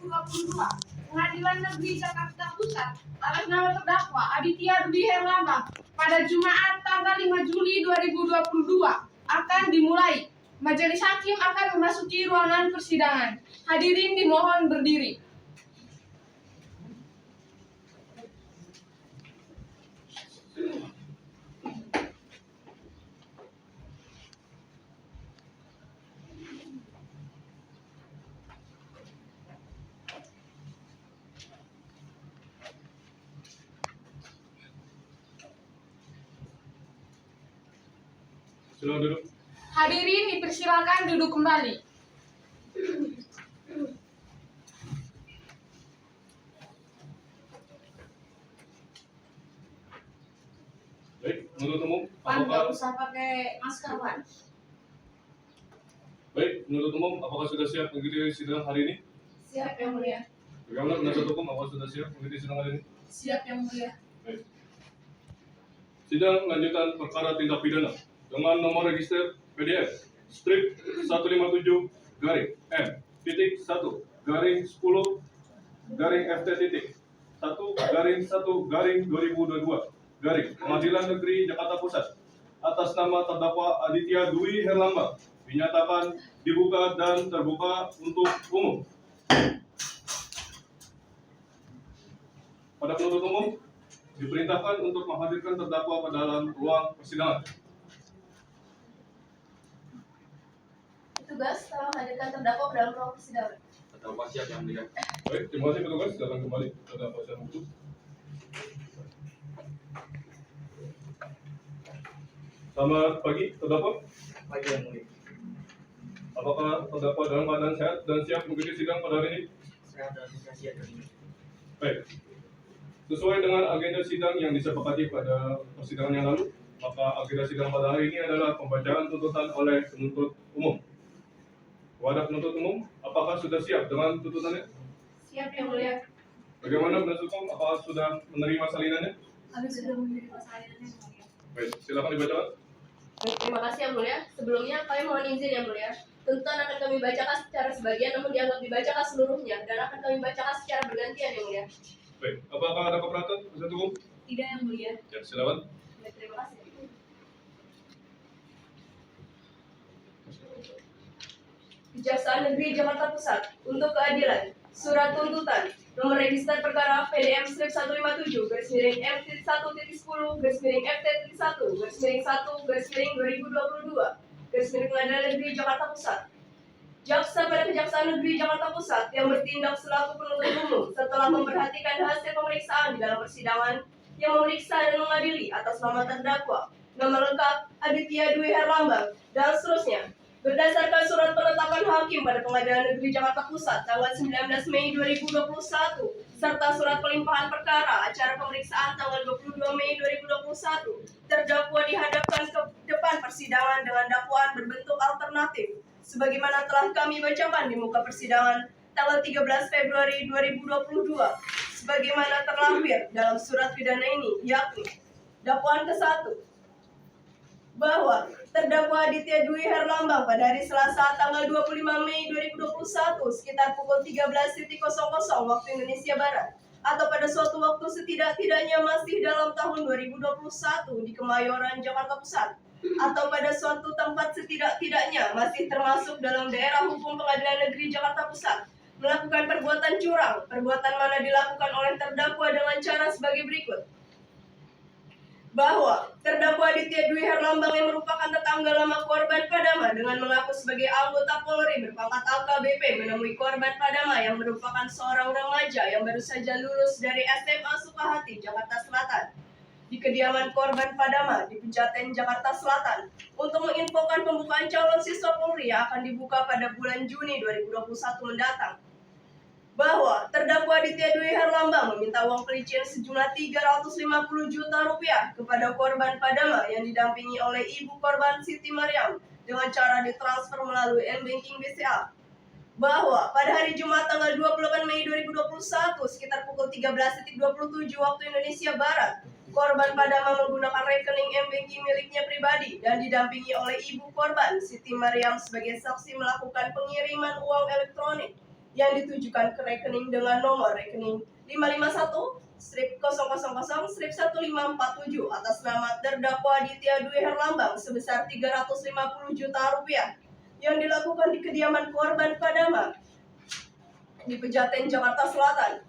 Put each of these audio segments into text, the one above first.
2022, Pengadilan Negeri Jakarta Pusat atas nama terdakwa Aditya Dwi Herlambang pada Jumat tanggal 5 Juli 2022 akan dimulai. Majelis Hakim akan memasuki ruangan persidangan. Hadirin dimohon berdiri. Silakan duduk. Hadirin dipersilakan duduk kembali. Baik, penuntut umum, Pan, nggak apakah usah pakai masker, Pan. apakah sudah siap mengikuti sidang hari ini? Siap, Yang Mulia. Bagaimana penasihat hukum, apakah sudah siap mengikuti sidang hari ini? Siap, Yang Mulia. Baik. Sidang lanjutan perkara tindak pidana dengan nomor register PDF strip 157 garing M titik 1 garing 10 garing FT titik 1 garing 1 garing 2022 garing Pengadilan Negeri Jakarta Pusat atas nama terdakwa Aditya Dwi Herlambang dinyatakan dibuka dan terbuka untuk umum. Pada penuntut umum diperintahkan untuk menghadirkan terdakwa ke dalam ruang persidangan. Tugas telah menghadirkan terdakwa ke dalam ruang persidangan. Terdakwa siap yang mulia. Baik, terima kasih petugas. Silakan kembali ke dalam persidangan itu. Selamat pagi, terdakwa. Pagi yang mulia. Apakah terdakwa dalam keadaan sehat dan siap mengikuti sidang pada hari ini? Saya dan bisa siap yang mulia. Baik. Sesuai dengan agenda sidang yang disepakati pada persidangan yang lalu, maka agenda sidang pada hari ini adalah pembacaan tuntutan oleh penuntut umum. Kepada penuntut umum, apakah sudah siap dengan tuntutannya? Siap, Yang Mulia. Bagaimana penuntut umum? Apakah sudah menerima salinannya? Kami sudah menerima salinannya, Yang Mulia. Baik, silakan dibacakan. Terima kasih Yang Mulia. Sebelumnya kami mohon izin Yang Mulia. Tuntutan akan kami bacakan secara sebagian namun dianggap dibacakan seluruhnya dan akan kami bacakan secara bergantian Yang Mulia. Baik, apakah ada keberatan penuntut umum? Tidak, Yang Mulia. Ya, silakan. Ya, terima kasih. Kejaksaan Negeri Jakarta Pusat untuk keadilan. Surat tuntutan nomor register perkara PDM strip 157 garis miring M.1.10 garis miring FT.1 garis miring 1 garis miring 2022 garis miring Pengadilan Negeri Jakarta Pusat. Jaksa pada Kejaksaan Negeri Jakarta Pusat yang bertindak selaku penuntut umum setelah memperhatikan hasil pemeriksaan di dalam persidangan yang memeriksa dan mengadili atas nama terdakwa, nama lengkap Aditya Dwi Herlambang dan seterusnya. Berdasarkan surat penetapan hakim pada Pengadilan Negeri Jakarta Pusat tanggal 19 Mei 2021 serta surat pelimpahan perkara acara pemeriksaan tanggal 22 Mei 2021, terdakwa dihadapkan ke depan persidangan dengan dakwaan berbentuk alternatif sebagaimana telah kami bacakan di muka persidangan tanggal 13 Februari 2022 sebagaimana terlampir dalam surat pidana ini, yakni dakwaan ke-1 bahwa terdakwa Aditya Dwi Herlambang pada hari Selasa tanggal 25 Mei 2021 sekitar pukul 13.00 waktu Indonesia Barat atau pada suatu waktu setidak-tidaknya masih dalam tahun 2021 di Kemayoran, Jakarta Pusat atau pada suatu tempat setidak-tidaknya masih termasuk dalam daerah hukum Pengadilan Negeri Jakarta Pusat melakukan perbuatan curang, perbuatan mana dilakukan oleh terdakwa dengan cara sebagai berikut. Bahwa terdakwa Aditya Dwi Herlambang yang merupakan tetangga lama korban Padama dengan mengaku sebagai anggota Polri berpangkat AKBP menemui korban Padama yang merupakan seorang remaja yang baru saja lulus dari SMA Sukahati, Jakarta Selatan di kediaman korban Padama di Pejaten, Jakarta Selatan untuk menginfokan pembukaan calon siswa Polri yang akan dibuka pada bulan Juni 2021 mendatang. Bahwa terdakwa Aditya Dwi Herlambang meminta uang pelician sejumlah 350 juta rupiah kepada korban Padama yang didampingi oleh ibu korban Siti Mariam dengan cara ditransfer melalui M-Banking BCA. Bahwa pada hari Jumat tanggal 28 Mei 2021 sekitar pukul 13.27 waktu Indonesia Barat, korban Padama menggunakan rekening M-Banking miliknya pribadi dan didampingi oleh ibu korban Siti Mariam sebagai saksi melakukan pengiriman uang elektronik yang ditujukan ke rekening dengan nomor rekening 551-000-1547 atas nama terdakwa Aditya Dwi Herlambang sebesar Rp350 juta yang dilakukan di kediaman korban Padama di Pejaten, Jakarta Selatan.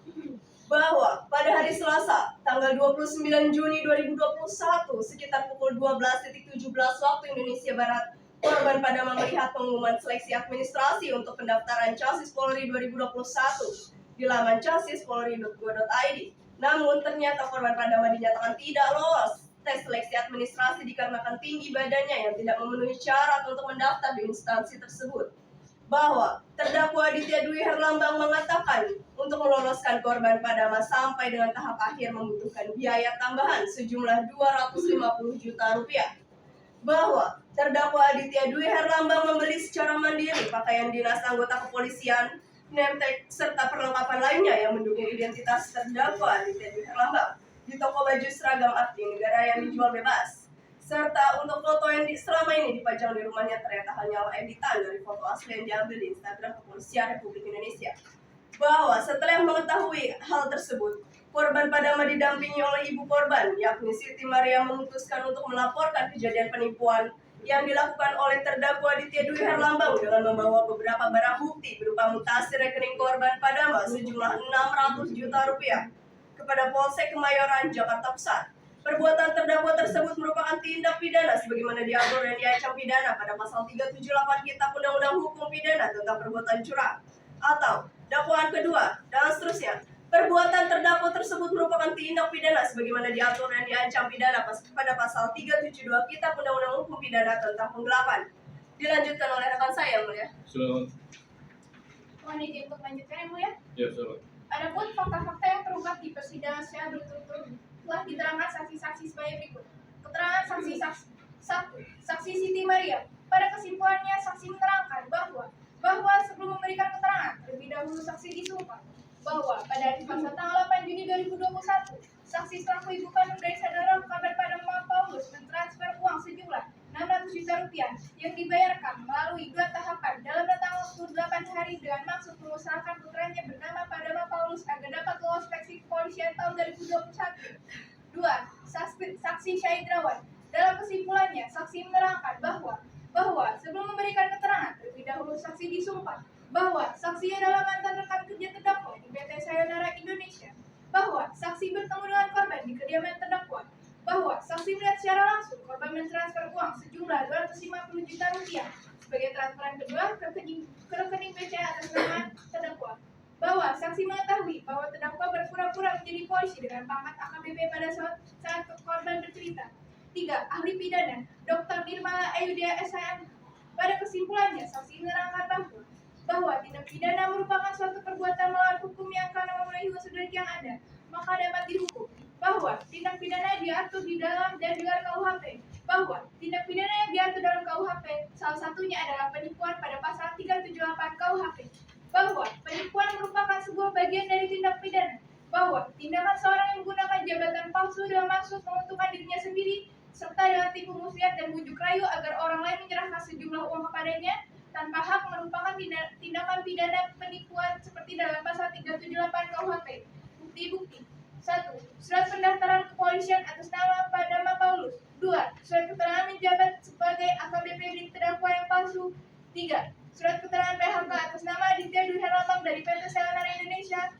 Bahwa pada hari Selasa, tanggal 29 Juni 2021, sekitar pukul 12.17 waktu Indonesia Barat, korban Padama melihat pengumuman seleksi administrasi untuk pendaftaran Chassis Polri 2021 di laman chassispolri.go.id. Namun, ternyata korban Padama dinyatakan tidak lolos tes seleksi administrasi dikarenakan tinggi badannya yang tidak memenuhi syarat untuk mendaftar di instansi tersebut. Bahwa terdakwa Aditya Dwi Herlambang mengatakan untuk meloloskan korban Padama sampai dengan tahap akhir membutuhkan biaya tambahan sejumlah Rp250 juta. Bahwa terdakwa Aditya Dwi Herlambang membeli secara mandiri pakaian dinas anggota kepolisian, name tag, serta perlengkapan lainnya yang mendukung identitas terdakwa Aditya Dwi Herlambang di toko baju seragam abdi negara yang dijual bebas. Serta untuk foto yang selama ini dipajang di rumahnya ternyata hanyalah editan dari foto asli yang diambil di Instagram Kepolisian Republik Indonesia. Bahwa setelah mengetahui hal tersebut, korban Padama didampingi oleh ibu korban, yakni Siti Maria, memutuskan untuk melaporkan kejadian penipuan yang dilakukan oleh terdakwa Aditya Dwi Herlambang dengan membawa beberapa barang bukti berupa mutasi rekening korban Padama sejumlah Rp600 juta kepada Polsek Kemayoran, Jakarta Pusat. Perbuatan terdakwa tersebut merupakan tindak pidana sebagaimana diatur dan diancam pidana pada pasal 378 Kitab Undang-Undang Hukum Pidana tentang perbuatan curang. Atau dakwaan kedua dan seterusnya. Perbuatan terdakwa tersebut merupakan tindak pidana sebagaimana diatur dan diancam pidana pada pasal 372 Kitab Undang-Undang Hukum Pidana tentang penggelapan. Dilanjutkan oleh rekan saya, Mulia. Silakan. Mohon izin untuk lanjutkan ya, Mulia. Ya, silakan. Adapun fakta-fakta yang terungkap di persidangan secara berturut-turut telah diterangkan saksi-saksi sebagai berikut. Keterangan saksi-saksi. 1. Saksi Siti Maria. Pada kesimpulannya, saksi menerangkan bahwa sebelum memberikan keterangan, terlebih dahulu saksi disumpah bahwa pada hari Selasa tanggal 8 Juni 2021, saksi selaku ibu kandung dari saudara kabar Padama Paulus mentransfer uang sejumlah Rp600 juta yang dibayarkan melalui 2 tahapan dalam rentang waktu 8 hari dengan maksud mengusahakan putranya bernama Padama Paulus agar dapat lolos seleksi kepolisian tahun 2021. 2. Saksi Syahidrawan. Dalam kesimpulannya, saksi menerangkan bahwa sebelum memberikan keterangan, terlebih dahulu saksi disumpah bahwa saksi adalah mantan rekan kerja terdakwa di PT Sayonara Indonesia, bahwa saksi bertemu dengan korban di kediaman terdakwa, bahwa saksi melihat secara langsung korban mentransfer uang sejumlah Rp250 juta sebagai transferan kedua ke rekening BCA atas nama terdakwa, bahwa saksi mengetahui bahwa terdakwa berpura-pura menjadi polisi dengan pangkat AKBP pada saat korban bercerita. 3. Ahli pidana Dr. Nirmala Ayudya SHM. Pada kesimpulannya, saksi menerangkan bahwa tindak pidana merupakan suatu perbuatan melawan hukum yang karena memenuhi unsur yang ada, maka dapat dihukum. Bahwa tindak pidana diatur di dalam dan di luar KUHP. Bahwa tindak pidana yang diatur dalam KUHP salah satunya adalah penipuan pada pasal 378 KUHP. Bahwa penipuan merupakan sebuah bagian dari tindak pidana. Bahwa tindakan seorang yang menggunakan jabatan palsu dengan maksud menguntungkan dirinya sendiri serta dengan tipu muslihat dan bujuk rayu agar orang lain menyerahkan sejumlah uang kepadanya tanpa hak merupakan tindakan pidana penipuan seperti dalam pasal 378 KUHP. Bukti-bukti. 1. Surat pendaftaran kepolisian atas nama Padama Paulus. 2. Surat keterangan menjabat sebagai AKBP milik terdakwa yang palsu. 3. Surat keterangan PHK atas nama Aditya Dwi Herlambang dari PT Sayonara Indonesia.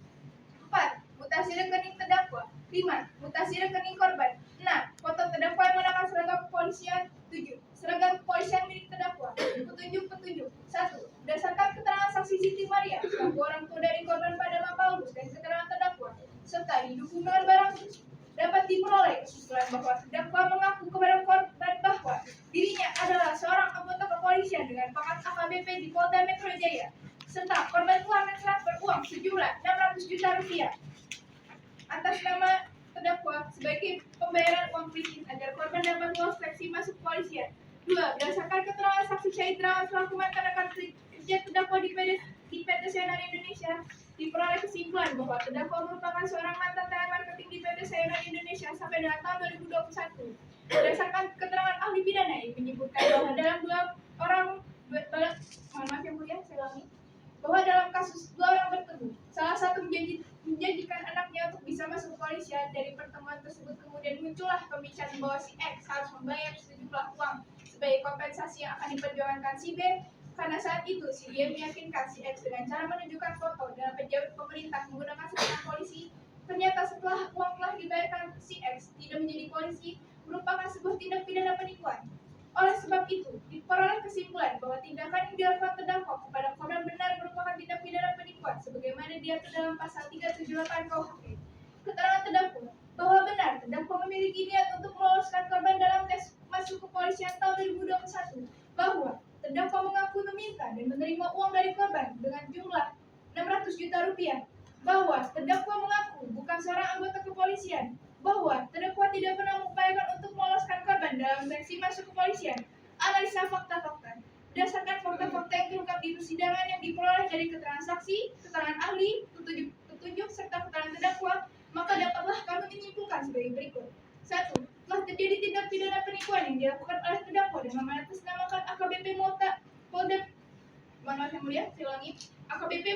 4. Mutasi rekening terdakwa. 5. Mutasi rekening korban. 6. Foto terdakwa yang menggunakan seragam kepolisian. 7. Seragam kepolisian milik terdakwa. Petunjuk-petunjuk. 1. Berdasarkan keterangan saksi Siti Maria, selaku orang tua dari korban Padama Paulus dan keterangan terdakwa, serta didukung dengan barang bukti, dapat diperoleh kesimpulan bahwa terdakwa mengaku kepada korban bahwa dirinya adalah seorang anggota kepolisian dengan pangkat AKBP di Polda Metro Jaya, serta korban telah mentransfer uang sejumlah Rp600 juta atas nama terdakwa sebagai pembayaran uang prinsip agar korban dapat lolos seleksi masuk kepolisian. 2. Berdasarkan keterangan saksi Syahidrawan selaku mantan rekan kerja terdakwa di PT Sayonara Indonesia, diperoleh kesimpulan bahwa terdakwa merupakan seorang mantan talent marketing di PT Sayonara Indonesia sampai dengan tahun 2021. Berdasarkan keterangan ahli pidana yang menyebutkan bahwa dalam bahwa dalam kasus 2 orang menjanjikan anaknya untuk bisa masuk kepolisian. Dari pertemuan tersebut kemudian muncullah pembicaraan bahwa si X harus membayar sejumlah uang sebagai kompensasi yang akan diperjuangkan si B. Karena saat itu si B meyakinkan si X dengan cara menunjukkan foto dengan pejabat pemerintah menggunakan seragam polisi. Ternyata setelah uang telah dibayarkan, si X tidak menjadi polisi merupakan sebuah tindak pidana penipuan. Oleh sebab itu, diperoleh kesimpulan bahwa tindakan yang dilakukan terdakwa kepada korban benar merupakan tindak pidana penipuan sebagaimana diatur dalam pasal 378 KUHP. Keterangan terdakwa bahwa benar terdakwa memiliki niat untuk meloloskan korban dalam tes masuk kepolisian tahun 2021, bahwa terdakwa mengaku meminta dan menerima uang dari korban dengan jumlah 600 juta rupiah, bahwa terdakwa mengaku bukan seorang anggota kepolisian, bahwa terdakwa tidak pernah mengupayakan untuk meloloskan korban dalam seleksi masuk kepolisian. Analisa fakta-fakta. Berdasarkan fakta-fakta yang terungkap di persidangan yang diperoleh dari keterangan saksi, keterangan ahli, petunjuk, serta keterangan terdakwa, maka dapatlah kami menyimpulkan sebagai berikut. 1. Telah terjadi tindak pidana penipuan yang dilakukan oleh terdakwa dengan mengatasnamakan AKBP Polda AKBP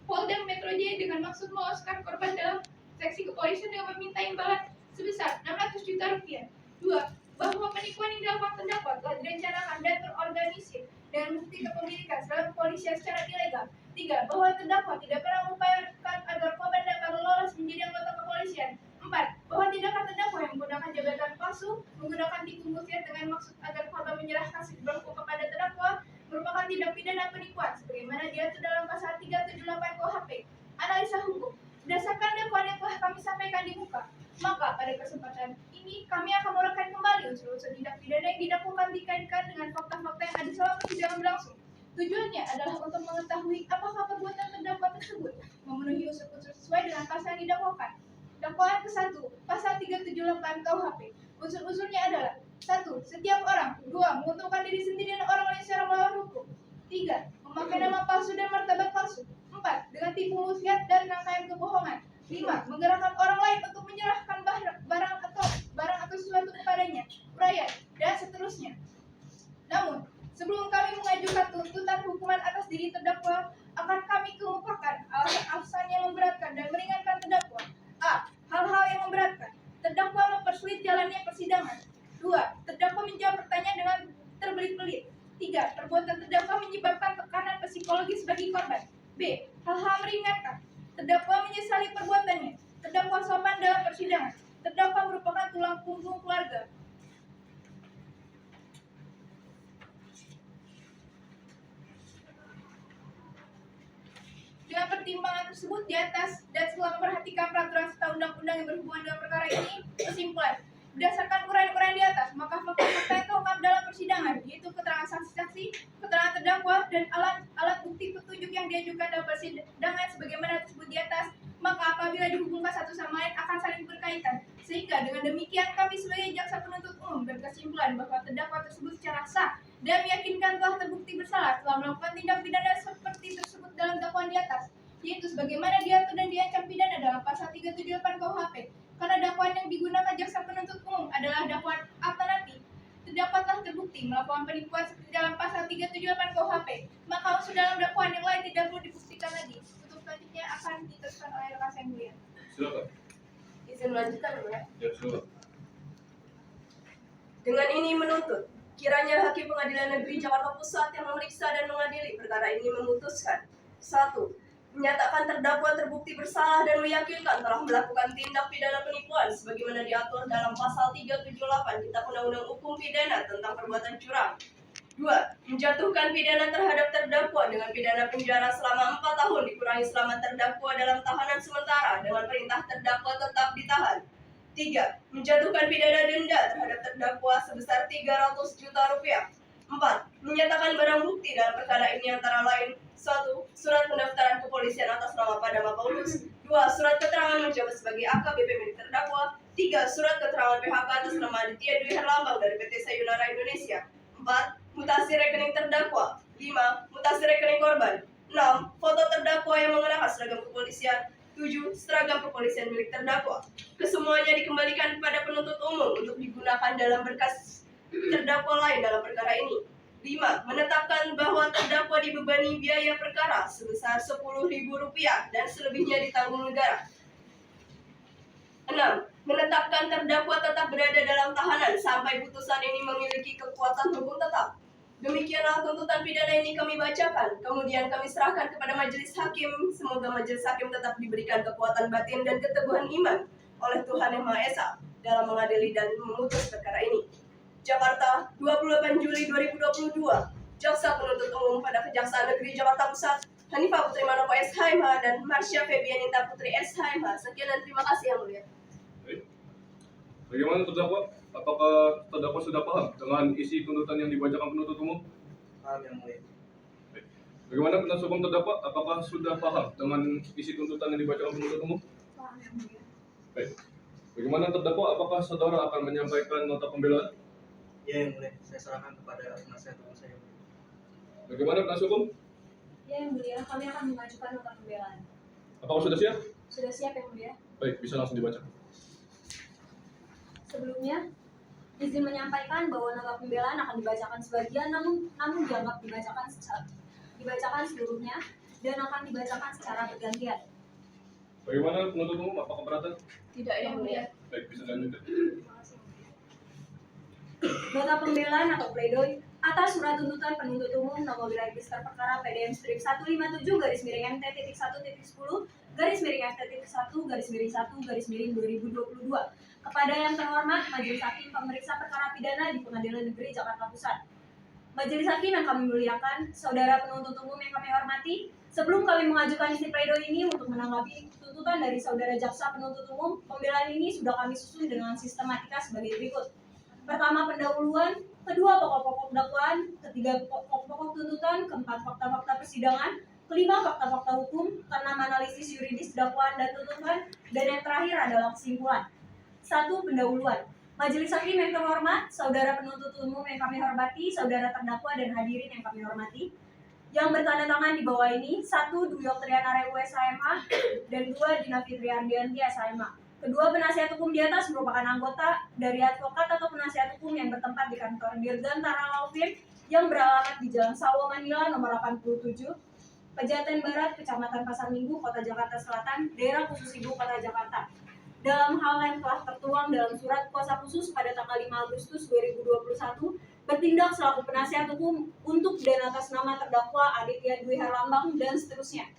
Polda Metro Jaya dengan maksud meloloskan korban dalam seksi kepolisian dengan meminta imbalan sebesar 600 juta rupiah. 2. Bahwa penipuan yang dilakukan terdakwa telah direncanakan dan terorganisir dengan bukti kepemilikan seragam kepolisian secara ilegal. 3. Bahwa terdakwa tidak pernah mengupayakan agar korban dapat lolos menjadi anggota kepolisian. 4. Bahwa tindakan terdakwa yang menggunakan jabatan palsu, menggunakan tipu muslihat dengan maksud agar korban menyerahkan sejumlah uang kepada terdakwa merupakan tindak pidana penipuan sebagaimana diatur dalam pasal 378 KUHP. Analisa hukum. Berdasarkan dakwaan yang telah kami sampaikan di muka, maka pada kesempatan ini kami akan menguraikan kembali unsur-unsur tindak pidana yang didakwakan dikaitkan dengan fakta-fakta yang ada selama persidangan berlangsung. Tujuannya adalah untuk mengetahui apakah perbuatan terdakwa tersebut memenuhi unsur-unsur sesuai dengan pasal yang didakwakan. Dakwaan ke-1, pasal 378 KUHP. Unsur-unsurnya adalah 1. Setiap orang. 2. Menguntungkan diri sendiri dan orang lain secara melawan hukum. 3. Memakai nama palsu dan martabat palsu. 4. Dengan tipu muslihat dan rangkaian kebohongan. 5. Menggerakkan orang lain untuk menyerahkan barang atau sesuatu kepadanya, uraian, dan seterusnya. Namun, sebelum kami mengajukan tuntutan hukuman atas diri terdakwa, akan kami kemukakan alasan-alasan yang memberatkan dan meringankan terdakwa. A. Hal-hal yang memberatkan. Terdakwa mempersulit jalannya persidangan. 2. Terdakwa menjawab pertanyaan dengan terbelit-belit. 3. Perbuatan terdakwa menyebabkan tekanan psikologis bagi korban. B. Hal-hal meringankan. Terdakwa menyesali perbuatannya. Terdakwa sopan dalam persidangan. Terdakwa merupakan tulang punggung keluarga. Dengan pertimbangan tersebut di atas dan setelah memperhatikan peraturan serta undang-undang yang berhubungan dengan perkara ini, kesimpulan. Berdasarkan uraian-uraian di atas, maka fakta-fakta yang terungkap dalam persidangan, yaitu keterangan saksi-saksi, keterangan terdakwa, dan alat bukti petunjuk yang diajukan dalam persidangan sebagaimana tersebut di atas, maka apabila dihubungkan satu sama lain akan saling berkaitan. Sehingga dengan demikian kami sebagai jaksa penuntut umum berkesimpulan bahwa terdakwa tersebut secara sah dan meyakinkan telah terbukti bersalah telah melakukan tindak pidana seperti tersebut dalam dakwaan di atas, yaitu sebagaimana diatur dan diancam pidana dalam pasal 378 KUHP. Karena dakwaan yang digunakan jaksa penuntut umum adalah dakwaan alternatif, terdakwa telah terbukti melakukan penipuan seperti dalam pasal 378 KUHP, maka unsur dalam dakwaan yang lain tidak perlu dibuktikan lagi. Untuk selanjutnya akan diteruskan oleh rekan saya yang mulia. Silakan. Izin melanjutkan, ya. Ya, silakan. Dengan ini menuntut, kiranya Hakim Pengadilan Negeri Jakarta Pusat yang memeriksa dan mengadili perkara ini memutuskan 1. Menyatakan terdakwa terbukti bersalah dan meyakinkan telah melakukan tindak pidana penipuan sebagaimana diatur dalam pasal 378 Kitab Undang-Undang Hukum Pidana tentang perbuatan curang. 2. Menjatuhkan pidana terhadap terdakwa dengan pidana penjara selama 4 tahun dikurangi selama terdakwa dalam tahanan sementara dengan perintah terdakwa tetap ditahan. 3. Menjatuhkan pidana denda terhadap terdakwa sebesar 300 juta rupiah. 4. Menyatakan barang bukti dalam perkara ini antara lain 1. Surat pendaftaran kepolisian atas nama Padama Paulus. 2. Surat keterangan menjabat sebagai AKBP milik terdakwa. 3. Surat keterangan PHK atas nama Aditya Dwi Herlambang dari PT Sayonara Indonesia. 4. Mutasi rekening terdakwa. 5. Mutasi rekening korban. 6. Foto terdakwa yang mengenakan seragam kepolisian. 7. Seragam kepolisian milik terdakwa. Kesemuanya dikembalikan kepada penuntut umum untuk digunakan dalam berkas terdakwa lain dalam perkara ini. 5. Menetapkan bahwa terdakwa dibebani biaya perkara sebesar Rp10.000 dan selebihnya ditanggung negara. 6. Menetapkan terdakwa tetap berada dalam tahanan sampai putusan ini memiliki kekuatan hukum tetap. Demikianlah tuntutan pidana ini kami bacakan, kemudian kami serahkan kepada majelis hakim. Semoga majelis hakim tetap diberikan kekuatan batin dan keteguhan iman oleh Tuhan Yang Maha Esa dalam mengadili dan memutus perkara ini. Jakarta, 28 Juli 2022. Jaksa Penuntut Umum pada Kejaksaan Negeri Jakarta Pusat, Hanifah Putri Manopo SHMH dan Marsha Febianinta Putri SHMH. Sekian dan terima kasih Yang Mulia. Baik. Bagaimana terdakwa? Apakah terdakwa sudah paham dengan isi tuntutan yang dibacakan penuntut umum? Paham Yang Mulia. Baik. Bagaimana penasihat hukum terdakwa? Apakah sudah paham dengan isi tuntutan yang dibacakan penuntut umum? Paham Yang Mulia. Baik. Bagaimana terdakwa? Apakah saudara akan menyampaikan nota pembelaan? Ya Yang Mulia, saya serahkan kepada penasihat hukum saya. Bagaimana penasihat hukum? Ya, Yang Mulia, kami akan mengajukan nota pembelaan. Apakah sudah siap? Sudah siap, Yang Mulia? Baik, bisa langsung dibaca. Sebelumnya, izin menyampaikan bahwa nota pembelaan akan dibacakan sebagian, namun dianggap dibacakan seluruhnya dan akan dibacakan secara bergantian. Bagaimana penuntut umum? Apakah keberatan? Tidak Yang Mulia. Baik, bisa lanjutkan. Terima kasih. Nota pembelaan atau pledoi atas surat tuntutan penuntut umum nomor register perkara PDM strip 157-MT-1.10/MT-1.1/1/2022 kepada yang terhormat Majelis Hakim Pemeriksa Perkara Pidana di Pengadilan Negeri Jakarta Pusat. Majelis Hakim yang kami muliakan, saudara penuntut umum yang kami hormati, sebelum kami mengajukan isi pledoi ini untuk menanggapi tuntutan dari saudara jaksa penuntut umum, pembelaan ini sudah kami susun dengan sistematika sebagai berikut. Pertama, pendahuluan, kedua, pokok-pokok dakwaan, ketiga, pokok-pokok tuntutan, keempat, fakta-fakta persidangan, kelima, fakta-fakta hukum, keenam, analisis yuridis dakwaan dan tuntutan, dan yang terakhir adalah kesimpulan. 1. Pendahuluan. Majelis Hakim yang terhormat, saudara penuntut umum yang kami hormati, saudara terdakwa dan hadirin yang kami hormati, yang bertanda tangan di bawah ini, 1. Dwi Oktriana Rewu SHMH, dan 2. Dina Fitri Ardianti SHMH. Kedua penasihat hukum di atas merupakan anggota dari advokat atau penasihat hukum yang bertempat di kantor Dirgantara Law Firm yang beralamat di Jalan Sawo Manila nomor 87, Pejaten Barat, Kecamatan Pasar Minggu, Kota Jakarta Selatan, daerah khusus Ibu Kota Jakarta. Dalam hal yang telah tertuang dalam surat kuasa khusus pada tanggal 5 Agustus 2021, bertindak selaku penasihat hukum untuk dan atas nama terdakwa Aditya Dwi Herlambang dan seterusnya.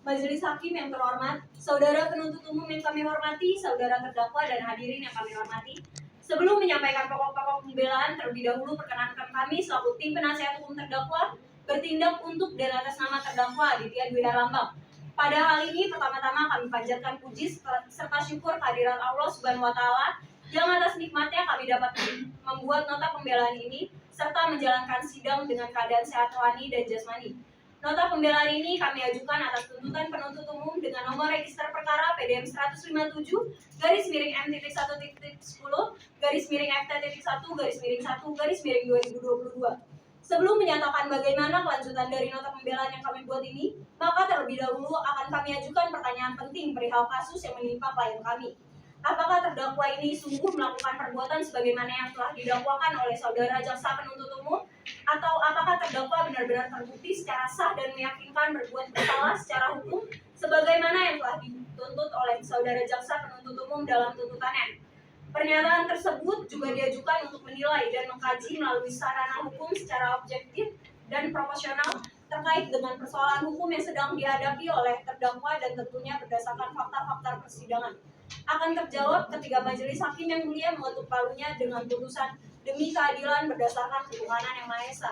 Majelis Hakim yang terhormat, saudara penuntut umum yang kami hormati, saudara terdakwa dan hadirin yang kami hormati, sebelum menyampaikan pokok-pokok pembelaan, terlebih dahulu perkenankan kami selaku tim penasihat hukum terdakwa bertindak untuk dan atas nama terdakwa Aditya Dwi Herlambang. Pada hal ini, pertama-tama kami panjatkan puji serta syukur kehadirat Allah Subhanahu wa Ta'ala yang atas nikmatnya kami dapat membuat nota pembelaan ini serta menjalankan sidang dengan keadaan sehat rohani dan jasmani. Nota pembelaan ini kami ajukan atas tuntutan penuntut umum dengan nomor register perkara PDM 157-MT-1.10/FT.1-1-1-2022. Sebelum menyatakan bagaimana kelanjutan dari nota pembelaan yang kami buat ini, maka terlebih dahulu akan kami ajukan pertanyaan penting perihal kasus yang menimpa klien kami. Apakah terdakwa ini sungguh melakukan perbuatan sebagaimana yang telah didakwakan oleh saudara jaksa penuntut umum? Atau apakah terdakwa benar-benar terbukti secara sah dan meyakinkan berbuat bersalah secara hukum sebagaimana yang telah dituntut oleh saudara jaksa penuntut umum dalam tuntutannya? Pernyataan tersebut juga diajukan untuk menilai dan mengkaji melalui sarana hukum secara objektif dan proporsional terkait dengan persoalan hukum yang sedang dihadapi oleh terdakwa dan tentunya berdasarkan fakta-fakta persidangan. Akan terjawab ketika majelis hakim yang mulia mengetuk palunya dengan putusan demi keadilan berdasarkan ketuhanan yang Maha Esa.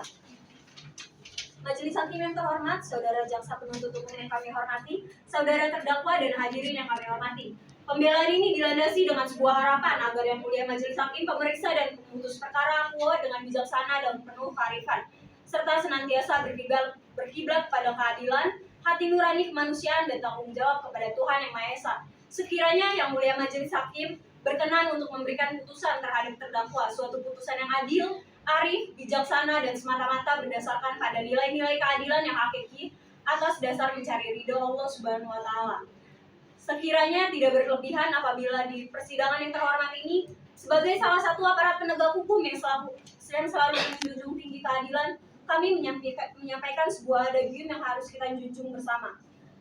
Majelis hakim yang terhormat, saudara jaksa penuntut umum yang kami hormati, saudara terdakwa dan hadirin yang kami hormati. Pembelaan ini dilandasi dengan sebuah harapan agar yang mulia majelis hakim pemeriksa dan pemutus perkara akuo dengan bijaksana dan penuh kearifan, serta senantiasa berkiblat pada keadilan, hati nurani kemanusiaan dan tanggung jawab kepada Tuhan yang Maha Esa. Sekiranya yang mulia majelis hakim berkenan untuk memberikan putusan terhadap terdakwa, suatu putusan yang adil, arif, bijaksana, dan semata-mata berdasarkan pada nilai-nilai keadilan yang hakiki atas dasar mencari ridho Allah Subhanahu wa Ta'ala. Sekiranya tidak berlebihan apabila di persidangan yang terhormat ini Sebagai salah satu aparat penegak hukum yang selalu menjunjung tinggi keadilan, kami menyampaikan sebuah adagium yang harus kita junjung bersama.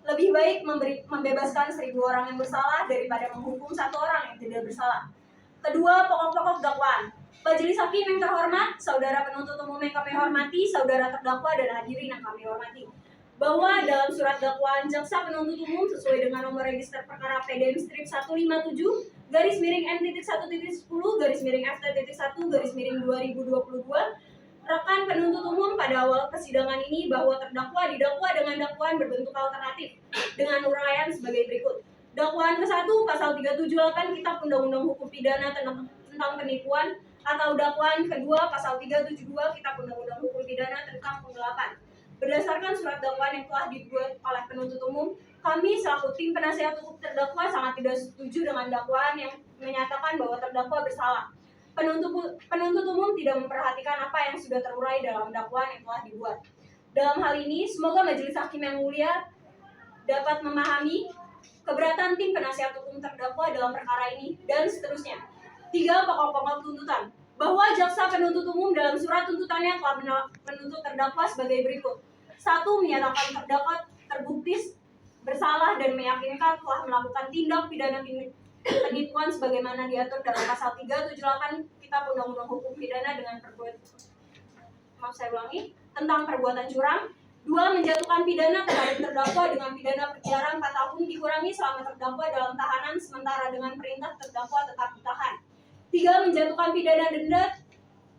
Lebih baik membebaskan 1.000 orang yang bersalah daripada menghukum 1 orang yang tidak bersalah. Kedua, pokok-pokok dakwaan. Majelis Hakim yang terhormat, saudara penuntut umum yang kami hormati, saudara terdakwa dan hadirin yang kami hormati, bahwa dalam surat dakwaan jaksa penuntut umum sesuai dengan nomor register perkara PDM strip 157 /M.1.10/F.1/2022, rekan penuntut umum pada awal persidangan ini bahwa terdakwa didakwa dengan dakwaan berbentuk alternatif dengan uraian sebagai berikut. Dakwaan ke-1 pasal 378 Kitab Undang-Undang Hukum Pidana tentang penipuan, atau dakwaan kedua pasal 372 Kitab Undang-Undang Hukum Pidana tentang penggelapan. Berdasarkan surat dakwaan yang telah dibuat oleh penuntut umum, kami selaku tim penasihat hukum terdakwa sangat tidak setuju dengan dakwaan yang menyatakan bahwa terdakwa bersalah. Penuntut umum tidak memperhatikan apa yang sudah terurai dalam dakwaan yang telah dibuat. Dalam hal ini, semoga Majelis Hakim yang mulia dapat memahami keberatan tim penasihat hukum terdakwa dalam perkara ini, dan seterusnya. 3. Pokok-pokok tuntutan. Bahwa jaksa penuntut umum dalam surat tuntutannya telah menuntut terdakwa sebagai berikut. 1. Menyatakan terdakwa terbukti bersalah dan meyakinkan telah melakukan tindak pidana penipuan sebagaimana diatur dalam pasal 378 Kitab Undang-Undang Hukum Pidana dengan tentang perbuatan curang. 2. Menjatuhkan pidana terhadap terdakwa dengan pidana penjara 4 tahun dikurangi selama terdakwa dalam tahanan sementara dengan perintah terdakwa tetap ditahan. 3. Menjatuhkan pidana denda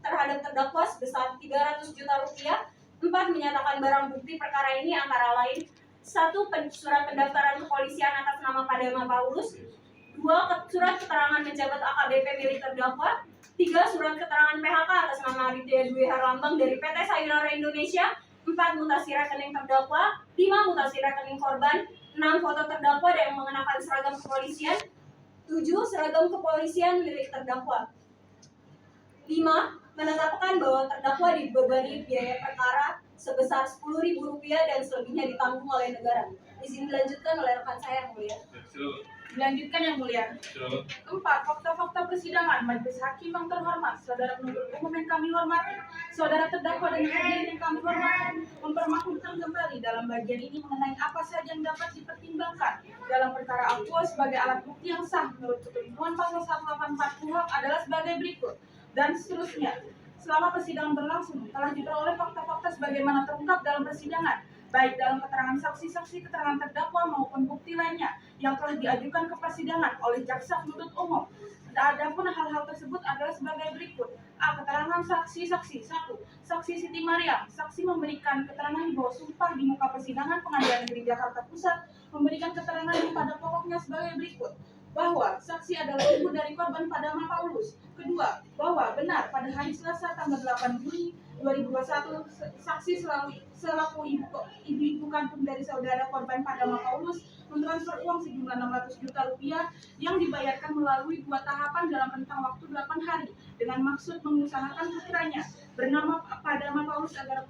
terhadap terdakwa sebesar 300 juta rupiah. 4. Menyatakan barang bukti perkara ini antara lain: 1. Surat pendaftaran kepolisian atas nama Padama Paulus. 2. Surat keterangan menjabat AKBP milik terdakwa. 3. Surat keterangan PHK atas nama Aditya Dwi Herlambang dari PT Sayonara Indonesia. 4. Mutasi rekening terdakwa. 5. Mutasi rekening korban. 6. Foto terdakwa yang mengenakan seragam kepolisian. 7. Seragam kepolisian milik terdakwa. 5. Menetapkan bahwa terdakwa dibebani biaya perkara sebesar Rp10.000 dan selebihnya ditanggung oleh negara. Izin dilanjutkan oleh rekan saya yang mulia. Dilanjutkan yang mulia. 4. Fakta-fakta persidangan. Majelis Hakim yang terhormat, saudara penuntut umum yang kami hormati, saudara terdakwa dan hadirin yang kami hormati, mempermaklumkan kembali dalam bagian ini mengenai apa saja yang dapat dipertimbangkan dalam perkara akuo sebagai alat bukti yang sah menurut ketentuan pasal 184 KUHP adalah sebagai berikut, dan seterusnya. Selama persidangan berlangsung, telah diperoleh fakta-fakta sebagaimana terungkap dalam persidangan, baik dalam keterangan saksi-saksi, keterangan terdakwa maupun bukti lainnya yang telah diajukan ke persidangan oleh jaksa penuntut umum. Adapun hal-hal tersebut adalah sebagai berikut. A. Keterangan saksi-saksi. 1. Saksi Siti Mariam. Saksi memberikan keterangan di bawah sumpah di muka persidangan Pengadilan Negeri Jakarta Pusat, memberikan keterangan yang pada pokoknya sebagai berikut. Bahwa saksi adalah ibu dari korban Padama Paulus. Kedua, bahwa benar pada hari Selasa tanggal 8 Juni 2021, saksi selaku ibu kandung dari saudara korban Padama Paulus mentransfer uang sejumlah 600 juta rupiah yang dibayarkan melalui 2 tahapan dalam rentang waktu 8 hari dengan maksud mengusahakan putranya bernama Padama Paulus agar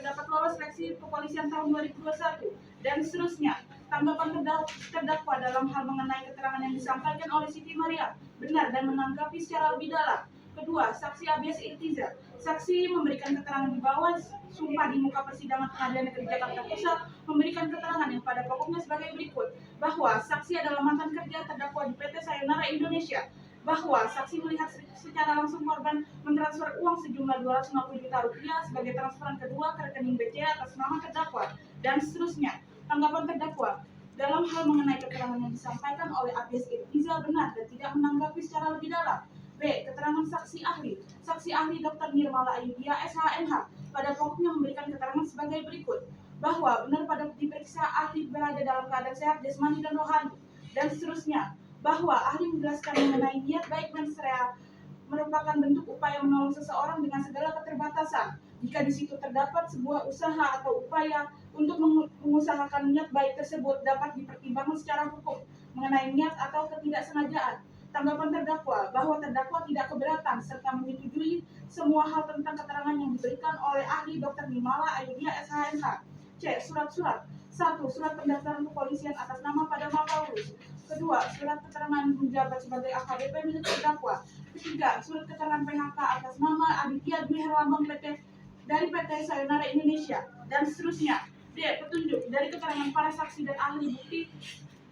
dapat lolos seleksi kepolisian tahun 2021 dan seterusnya. Tanggapan terdakwa dalam hal mengenai keterangan yang disampaikan oleh Siti Maria benar dan menanggapi secara lebih dalam. Kedua, saksi Abias Irtiza. Saksi memberikan keterangan di bawah sumpah di muka persidangan Pengadilan Negeri Jakarta Pusat, memberikan keterangan yang pada pokoknya sebagai berikut. Bahwa saksi adalah mantan kerja terdakwa di PT Sayonara Indonesia. Bahwa saksi melihat secara langsung korban mentransfer uang sejumlah 250 juta rupiah sebagai transferan kedua ke rekening BCA atas nama terdakwa, dan seterusnya. Tanggapan terdakwa dalam hal mengenai keterangan yang disampaikan oleh Abias Irtiza benar dan tidak menanggapi secara lebih dalam. B. Keterangan saksi ahli. Saksi ahli Dr. Nirmala Ayudhya SHMH pada pokoknya memberikan keterangan sebagai berikut. Bahwa benar pada diperiksa ahli berada dalam keadaan sehat jasmani dan rohani, dan seterusnya. Bahwa ahli menjelaskan mengenai niat baik dan serea merupakan bentuk upaya menolong seseorang dengan segala keterbatasan. Jika di situ terdapat sebuah usaha atau upaya untuk mengusahakan niat baik tersebut dapat dipertimbangkan secara hukum mengenai niat atau ketidaksengajaan. Tanggapan terdakwa bahwa terdakwa tidak keberatan serta menyetujui semua hal tentang keterangan yang diberikan oleh ahli Dr. Nirmala Ayudhya SHMH. C. Surat-surat. 1. Surat pendaftaran kepolisian atas nama Padama Paulus. 2. Surat keterangan menjabat sebagai AKBP milik terdakwa. 3. Surat keterangan PHK atas nama Aditya Dwi Herlambang PT dari PT Sayonara Indonesia dan seterusnya. D. Petunjuk dari keterangan para saksi dan ahli bukti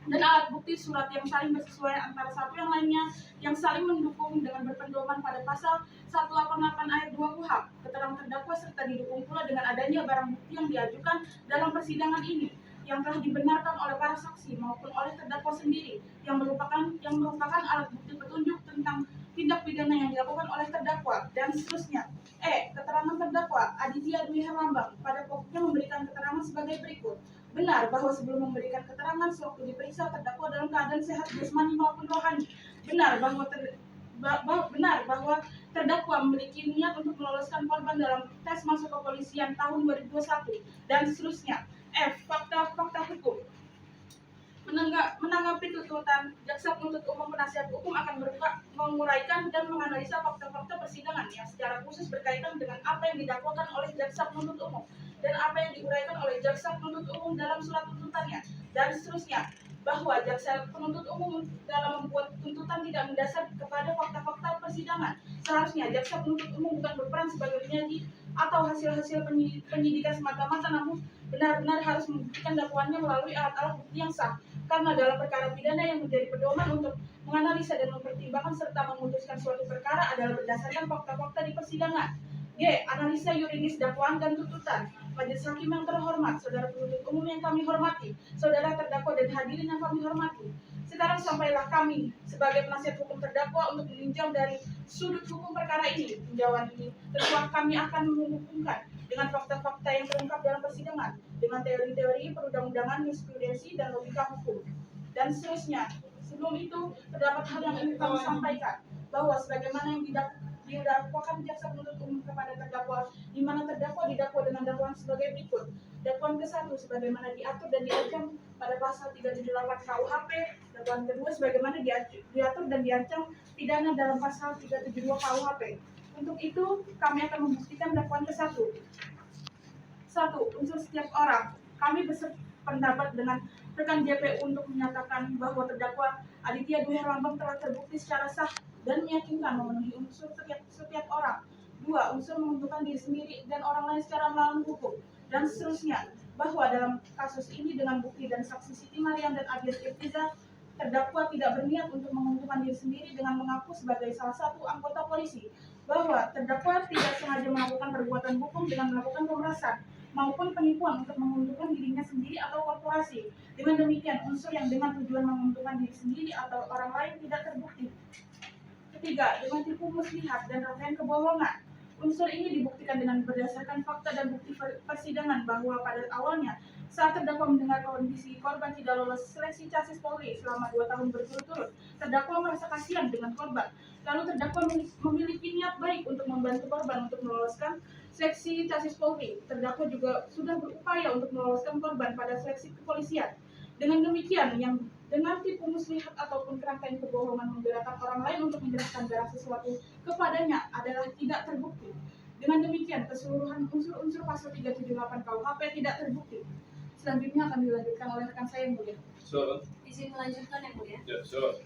dan alat bukti surat yang saling bersesuaian antara satu yang lainnya yang saling mendukung dengan berpedoman pada pasal 188 ayat 2 KUHP keterangan terdakwa serta didukung pula dengan adanya barang bukti yang diajukan dalam persidangan ini yang telah dibenarkan oleh para saksi maupun oleh terdakwa sendiri yang merupakan alat bukti petunjuk tentang tindak pidana yang dilakukan oleh terdakwa dan seterusnya. E. Keterangan terdakwa Aditya Dwi Herlambang pada pokoknya memberikan keterangan sebagai berikut. Benar bahwa sebelum memberikan keterangan sewaktu diperiksa terdakwa dalam keadaan sehat jasmani maupun rohani. Benar bahwa terdakwa memiliki niat untuk meloloskan korban dalam tes masuk kepolisian tahun 2021 dan seterusnya. F. Fakta hukum. Menanggapi tuntutan, jaksa penuntut umum penasihat hukum akan menguraikan dan menganalisa fakta-fakta persidangan yang secara khusus berkaitan dengan apa yang didakwakan oleh jaksa penuntut umum dan apa yang diuraikan oleh jaksa penuntut umum dalam surat tuntutannya dan seterusnya. Bahwa jaksa penuntut umum dalam membuat tuntutan tidak mendasar kepada fakta-fakta persidangan. Seharusnya jaksa penuntut umum bukan berperan sebagai penyidik atau hasil-hasil penyidikan semata-mata, namun benar-benar harus membuktikan dakwaannya melalui alat-alat bukti yang sah. Karena dalam perkara pidana yang menjadi pedoman untuk menganalisa dan mempertimbangkan serta memutuskan suatu perkara adalah berdasarkan fakta-fakta di persidangan. G. Analisa yuridis dakwaan dan tuntutan. Majelis hakim yang terhormat, saudara penuntut umum yang kami hormati, saudara terdakwa dan hadirin yang kami hormati. Sekarang sampailah kami sebagai penasihat hukum terdakwa untuk meninjau dari sudut hukum perkara ini. Tinjauan ini tentu kami akan menghubungkan dengan fakta-fakta yang terungkap dalam persidangan, dengan teori-teori perundang-undangan, jurisprudensi, dan logika hukum, dan seterusnya. Sebelum itu, terdapat hal yang ingin kami sampaikan, bahwa sebagaimana yang didakwakan jaksa penuntut umum kepada terdakwa, di mana terdakwa didakwa dengan dakwaan sebagai berikut. Dakwaan ke-1 sebagaimana diatur dan diancam pada pasal 378 KUHP, dakwaan kedua sebagaimana diatur dan diancam pidana dalam pasal 372 KUHP. Untuk itu, kami akan membuktikan dakwaan ke-1. 1. Unsur setiap orang. Kami bersependapat dengan rekan JPU untuk menyatakan bahwa terdakwa Aditya Dwi Herlambang telah terbukti secara sah dan meyakinkan memenuhi unsur setiap orang. 2. Unsur menguntungkan diri sendiri dan orang lain secara melawan hukum, dan seterusnya. Bahwa dalam kasus ini dengan bukti dan saksi Siti Mariam dan Adias Irtiza, terdakwa tidak berniat untuk menguntungkan diri sendiri dengan mengaku sebagai salah satu anggota polisi. Bahwa terdakwa tidak sengaja melakukan perbuatan hukum dengan melakukan pemerasan maupun penipuan untuk menguntungkan dirinya sendiri atau korporasi. Dengan demikian, unsur yang dengan tujuan menguntungkan diri sendiri atau orang lain tidak terbukti. Ketiga, dengan tipu muslihat dan rangkaian kebohongan. Unsur ini dibuktikan dengan berdasarkan fakta dan bukti persidangan bahwa pada awalnya saat terdakwa mendengar kondisi korban tidak lolos seleksi chassis Polri selama 2 tahun berturut-turut, terdakwa merasa kasihan dengan korban. Lalu terdakwa memiliki niat baik untuk membantu korban untuk meloloskan seleksi chassis Polri. Terdakwa juga sudah berupaya untuk meloloskan korban pada seleksi kepolisian. Dengan demikian, yang dengan tipu muslihat ataupun kerangkaian kebohongan menggerakkan orang lain untuk menyerahkan barang sesuatu kepadanya adalah tidak terbukti. Dengan demikian, keseluruhan unsur-unsur pasal 378 KUHP tidak terbukti. Selanjutnya akan dilanjutkan oleh rekan saya yang mulia. Silakan. Izin melanjutkan yang mulia. Ya, silakan.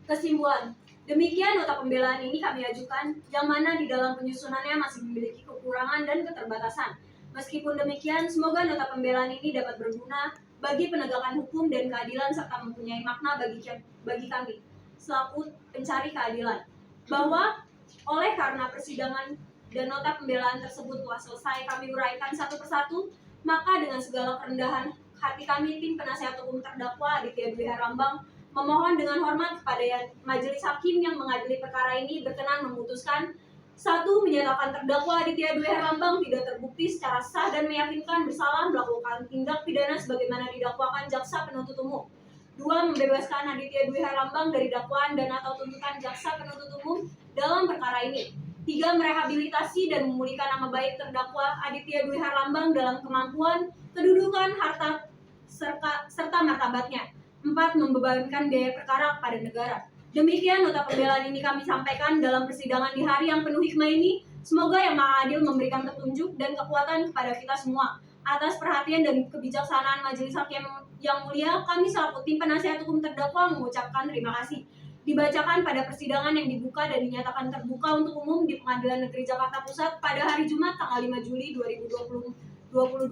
Kesimpulan. Demikian nota pembelaan ini kami ajukan, yang mana di dalam penyusunannya masih memiliki kekurangan dan keterbatasan. Meskipun demikian, semoga nota pembelaan ini dapat berguna bagi penegakan hukum dan keadilan serta mempunyai makna bagi kami selaku pencari keadilan. Bahwa oleh karena persidangan dan nota pembelaan tersebut telah selesai kami uraikan satu persatu, maka dengan segala kerendahan hati kami, tim penasihat hukum terdakwa Aditya Dwi Herlambang, memohon dengan hormat kepada majelis hakim yang mengadili perkara ini berkenan memutuskan: 1. Menyatakan terdakwa Aditya Dwi Herlambang tidak terbukti secara sah dan meyakinkan bersalah melakukan tindak pidana sebagaimana didakwakan jaksa penuntut umum. 2. Membebaskan Aditya Dwi Herlambang dari dakwaan dan atau tuntutan jaksa penuntut umum dalam perkara ini. 3. Merehabilitasi dan memulihkan nama baik terdakwa Aditya Dwi Herlambang dalam kemampuan, kedudukan, harta, serta martabatnya. 4. Membebankan biaya perkara kepada negara. Demikian nota pembelaan ini kami sampaikan dalam persidangan di hari yang penuh hikmah ini. Semoga Yang Maha Adil memberikan petunjuk dan kekuatan kepada kita semua. Atas perhatian dan kebijaksanaan Majelis Hakim yang mulia, kami selaku tim penasihat hukum terdakwa mengucapkan terima kasih. Dibacakan pada persidangan yang dibuka dan dinyatakan terbuka untuk umum di Pengadilan Negeri Jakarta Pusat pada hari Jumat tanggal 5 Juli 2022.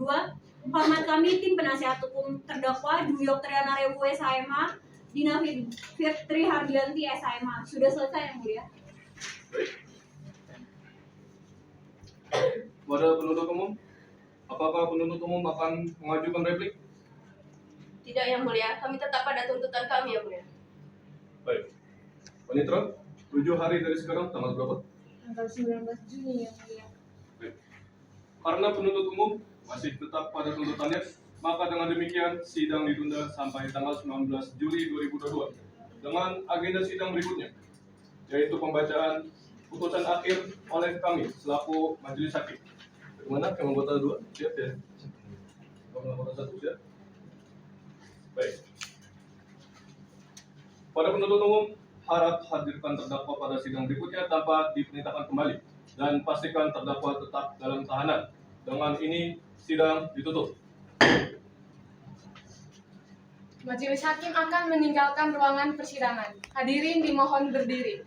Hormat kami tim penasihat hukum terdakwa Dwi Oktriana Rewu SHMH, Dina Fitri Hardianti SHMH. Sudah selesai yang mulia. Baik. Pada penuntut umum, apakah penuntut umum akan mengajukan replik? Tidak yang mulia, kami tetap pada tuntutan kami yang mulia. Baik. Panitra, 7 hari dari sekarang tanggal berapa? Tanggal 19 Juni yang mulia. Baik. Karena penuntut umum masih tetap pada tuntutannya, maka dengan demikian sidang ditunda sampai tanggal 19 Juli 2022 dengan agenda sidang berikutnya, yaitu pembacaan putusan akhir oleh kami selaku majelis hakim. Bagaimana yang anggota 2? Siap ya? Yang anggota 1 siap? Baik. Pada penuntut umum, harap hadirkan terdakwa pada sidang berikutnya tanpa diperintahkan kembali dan pastikan terdakwa tetap dalam tahanan. Dengan ini sidang ditutup. Majelis Hakim akan meninggalkan ruangan persidangan. Hadirin dimohon berdiri.